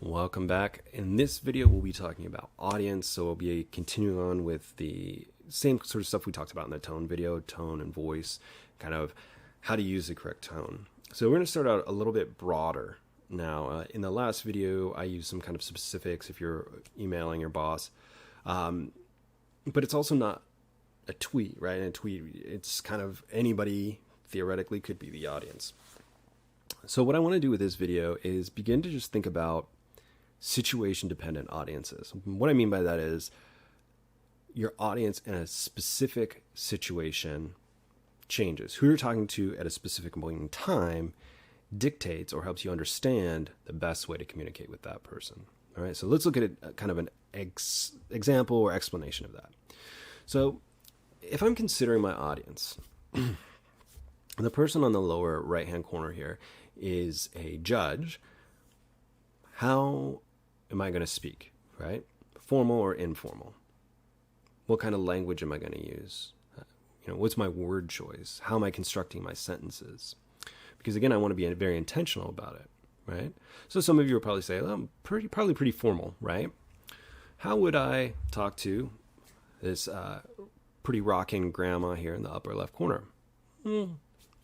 Welcome back. In this video, we'll be talking about audience. So we'll be continuing on with the same sort of stuff we talked about in the tone video, tone and voice, kind of how to use the correct tone. So we're going to start out a little bit broader. Now, in the last video, I used some kind of specifics if you're emailing your boss. But it's also not a tweet, right? In a tweet, it's kind of anybody theoretically could be the audience. So what I want to do with this video is begin to just think about situation-dependent audiences. What I mean by that is your audience in a specific situation changes. Who you're talking to at a specific point in time dictates or helps you understand the best way to communicate with that person. All right, so let's look at it, kind of an example or explanation of that. So if I'm considering my audience, the person on the lower right-hand corner here is a judge. How am I going to speak, right? Formal or informal? What kind of language am I going to use? What's my word choice? How am I constructing my sentences? Because again, I want to be very intentional about it, right? So some of you will probably say, well, I'm probably pretty formal, right? How would I talk to this pretty rocking grandma here in the upper left corner?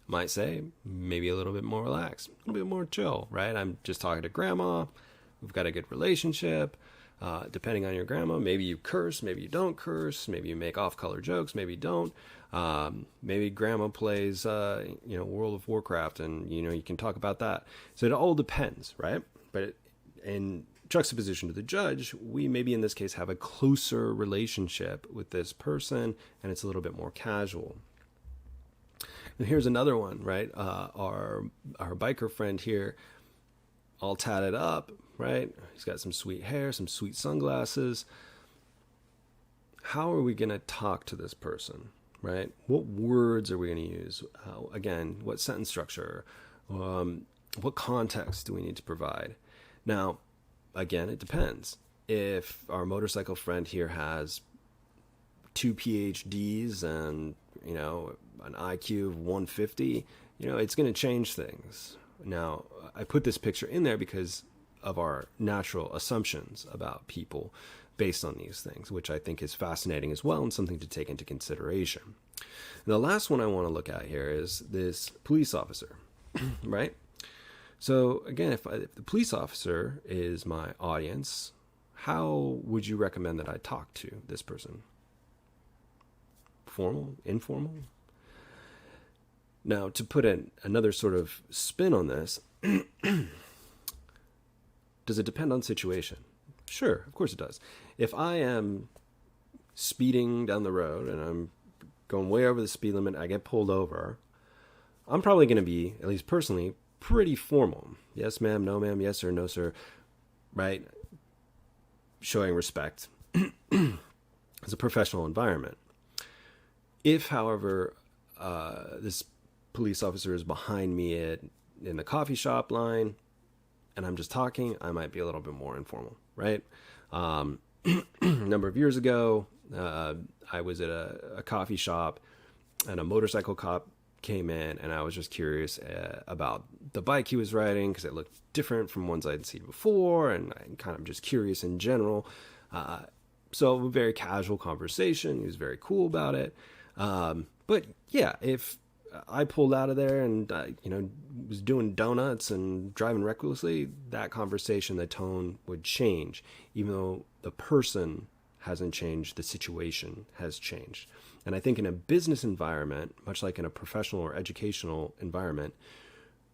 Might say maybe a little bit more relaxed, a little bit more chill, right? I'm just talking to grandma. We've got a good relationship. Depending on your grandma, maybe you curse, maybe you don't curse, maybe you make off-color jokes, maybe you don't. Maybe grandma plays, World of Warcraft, and you can talk about that. So it all depends, right? But in juxtaposition to the judge, we maybe in this case have a closer relationship with this person, and it's a little bit more casual. And here's another one, right? Our biker friend here, all tatted up, right? He's got some sweet hair, some sweet sunglasses. How are we going to talk to this person, right? What words are we going to use? Again, what sentence structure? What context do we need to provide? Now, again, it depends. If our motorcycle friend here has 2 PhDs and, an IQ of 150, it's going to change things. Now, I put this picture in there because of our natural assumptions about people based on these things, which I think is fascinating as well and something to take into consideration. And the last one I want to look at here is this police officer, right? So again, if the police officer is my audience, how would you recommend that I talk to this person? Formal? Informal? Now, to put another sort of spin on this, does it depend on situation? Sure, of course it does. If I am speeding down the road and I'm going way over the speed limit, I get pulled over, I'm probably going to be, at least personally, pretty formal. Yes, ma'am, no, ma'am, yes, sir, no, sir, right? Showing respect. It's a professional environment. If, however, this police officer is behind me in the coffee shop line and I'm just talking, I might be a little bit more informal, right? A number of years ago, I was at a coffee shop and a motorcycle cop came in, and I was just curious about the bike he was riding because it looked different from ones I'd seen before, and I'm kind of just curious in general. So a very casual conversation. He was very cool about it. But yeah, if I pulled out of there and, was doing donuts and driving recklessly, that conversation, the tone would change, even though the person hasn't changed, the situation has changed. And I think in a business environment, much like in a professional or educational environment,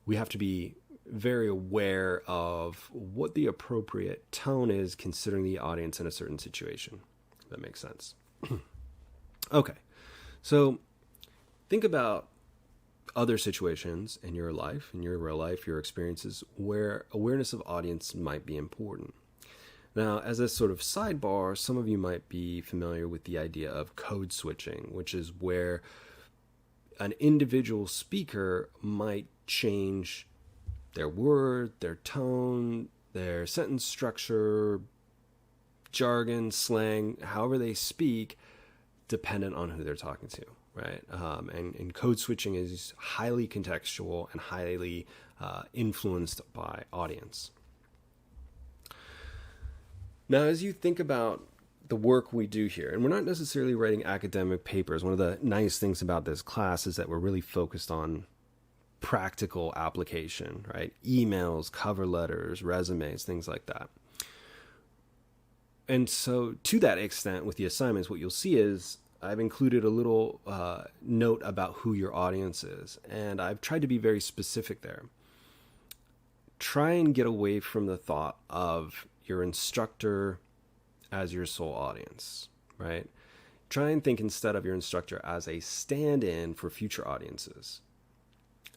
we have to be very aware of what the appropriate tone is considering the audience in a certain situation. If that makes sense. Okay. So think about other situations in your life, in your real life, your experiences, where awareness of audience might be important. Now, as a sort of sidebar, some of you might be familiar with the idea of code switching, which is where an individual speaker might change their word, their tone, their sentence structure, jargon, slang, however they speak, dependent on who they're talking to. Right. And code switching is highly contextual and highly influenced by audience. Now, as you think about the work we do here, and we're not necessarily writing academic papers. One of the nice things about this class is that we're really focused on practical application, right? Emails, cover letters, resumes, things like that. And so to that extent, with the assignments, what you'll see is I've included a little note about who your audience is. And I've tried to be very specific there. Try and get away from the thought of your instructor as your sole audience, right? Try and think instead of your instructor as a stand-in for future audiences.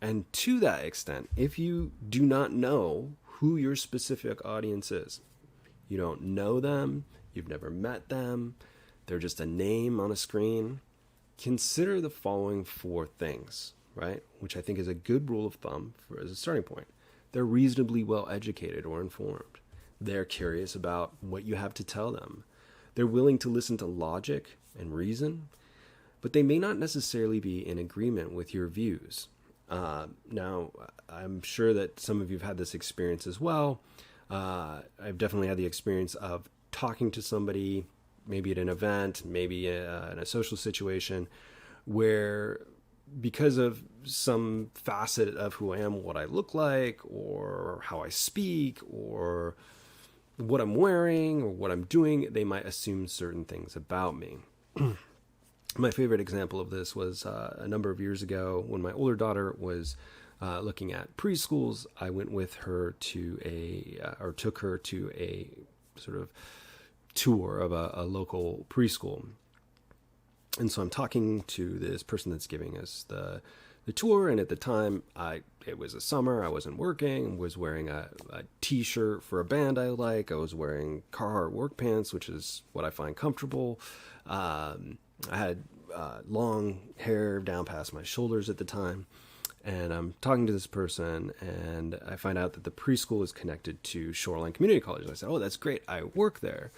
And to that extent, if you do not know who your specific audience is, you don't know them, you've never met them, they're just a name on a screen, consider the following 4 things, right? Which I think is a good rule of thumb as a starting point. They're reasonably well educated or informed. They're curious about what you have to tell them. They're willing to listen to logic and reason, but they may not necessarily be in agreement with your views. Now, I'm sure that some of you have had this experience as well. I've definitely had the experience of talking to somebody, maybe at an event, maybe in a social situation, where because of some facet of who I am, what I look like, or how I speak, or what I'm wearing, or what I'm doing, they might assume certain things about me. My favorite example of this was a number of years ago when my older daughter was looking at preschools. I went with her to took her to a sort of tour of a local preschool. And so I'm talking to this person that's giving us the tour. And at the time, it was a summer. I wasn't working. Was wearing a T-shirt for a band I like. I was wearing Carhartt work pants, which is what I find comfortable. I had long hair down past my shoulders at the time. And I'm talking to this person, and I find out that the preschool is connected to Shoreline Community College. And I said, "Oh, that's great. I work there."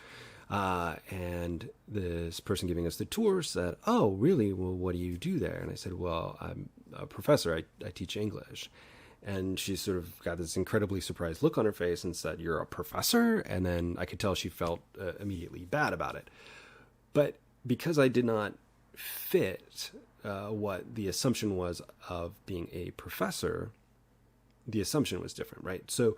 And this person giving us the tour said, "Oh, really? Well, what do you do there?" And I said, "Well, I'm a professor. I teach English." And she sort of got this incredibly surprised look on her face and said, "You're a professor?" And then I could tell she felt immediately bad about it. But because I did not fit what the assumption was of being a professor, the assumption was different, right? So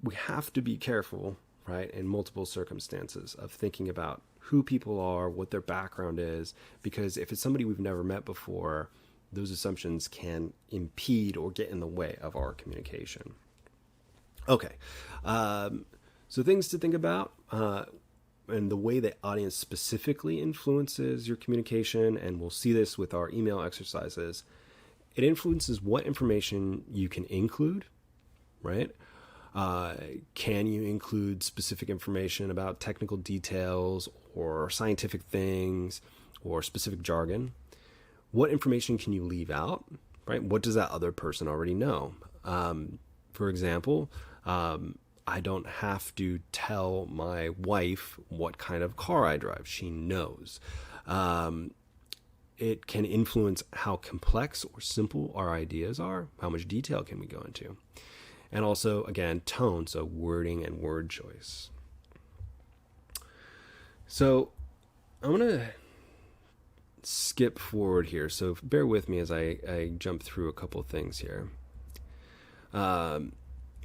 we have to be careful, right, in multiple circumstances of thinking about who people are, what their background is, because if it's somebody we've never met before, those assumptions can impede or get in the way of our communication. Okay, so things to think about, and the way that audience specifically influences your communication, and we'll see this with our email exercises. It influences what information you can include, right? Can you include specific information about technical details or scientific things or specific jargon? What information can you leave out, right? What does that other person already know? For example, I don't have to tell my wife what kind of car I drive. She knows. It can influence how complex or simple our ideas are. How much detail can we go into? And also, again, tone, so wording and word choice. So I'm going to skip forward here. So bear with me as I jump through a couple of things here.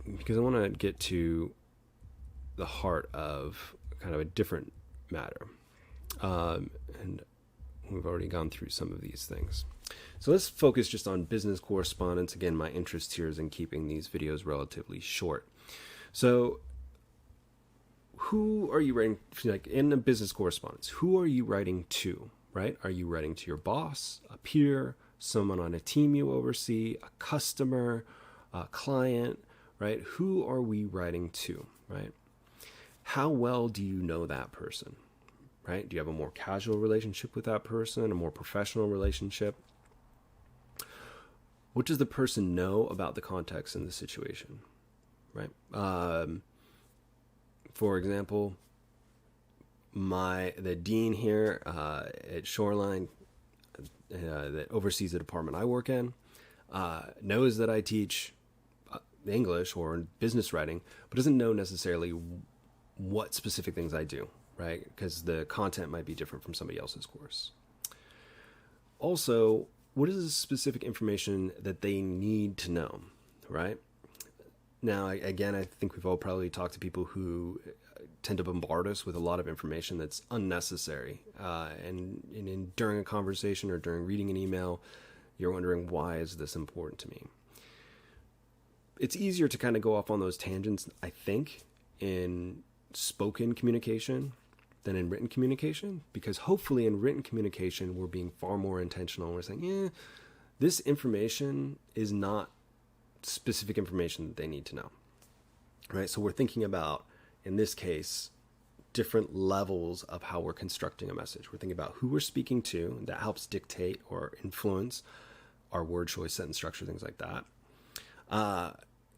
Because I want to get to the heart of kind of a different matter. And we've already gone through some of these things. So let's focus just on business correspondence. Again, my interest here is in keeping these videos relatively short. So who are you writing, like in a business correspondence, who are you writing to, right? Are you writing to your boss, a peer, someone on a team you oversee, a customer, a client, right? Who are we writing to, right? How well do you know that person, right? Do you have a more casual relationship with that person, a more professional relationship? What does the person know about the context in the situation, right? For example, the dean here at Shoreline that oversees the department I work in knows that I teach English or business writing, but doesn't know necessarily what specific things I do, right? Because the content might be different from somebody else's course. Also, what is the specific information that they need to know, right? Now, again, I think we've all probably talked to people who tend to bombard us with a lot of information that's unnecessary. And during a conversation or during reading an email, you're wondering, why is this important to me? It's easier to kind of go off on those tangents, I think, in spoken communication than in written communication, because hopefully in written communication, we're being far more intentional. We're saying, this information is not specific information that they need to know, right? So we're thinking about, in this case, different levels of how we're constructing a message. We're thinking about who we're speaking to, and that helps dictate or influence our word choice, sentence structure, things like that.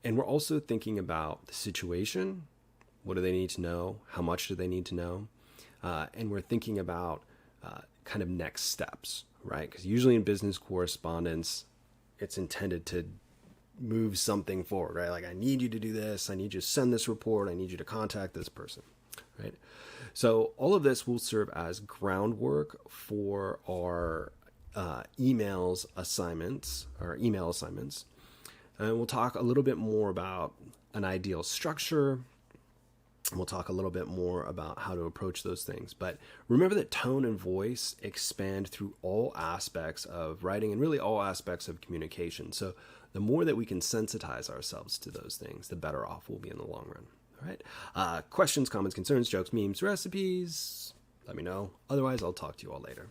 And we're also thinking about the situation. What do they need to know? How much do they need to know? And we're thinking about kind of next steps, right? Because usually in business correspondence, it's intended to move something forward, right? Like, I need you to do this. I need you to send this report. I need you to contact this person, right? So all of this will serve as groundwork for our email assignments. And we'll talk a little bit more about an ideal structure. We'll talk a little bit more about how to approach those things. But remember that tone and voice expand through all aspects of writing and really all aspects of communication. So the more that we can sensitize ourselves to those things, the better off we'll be in the long run. All right. Questions, comments, concerns, jokes, memes, recipes, let me know. Otherwise, I'll talk to you all later.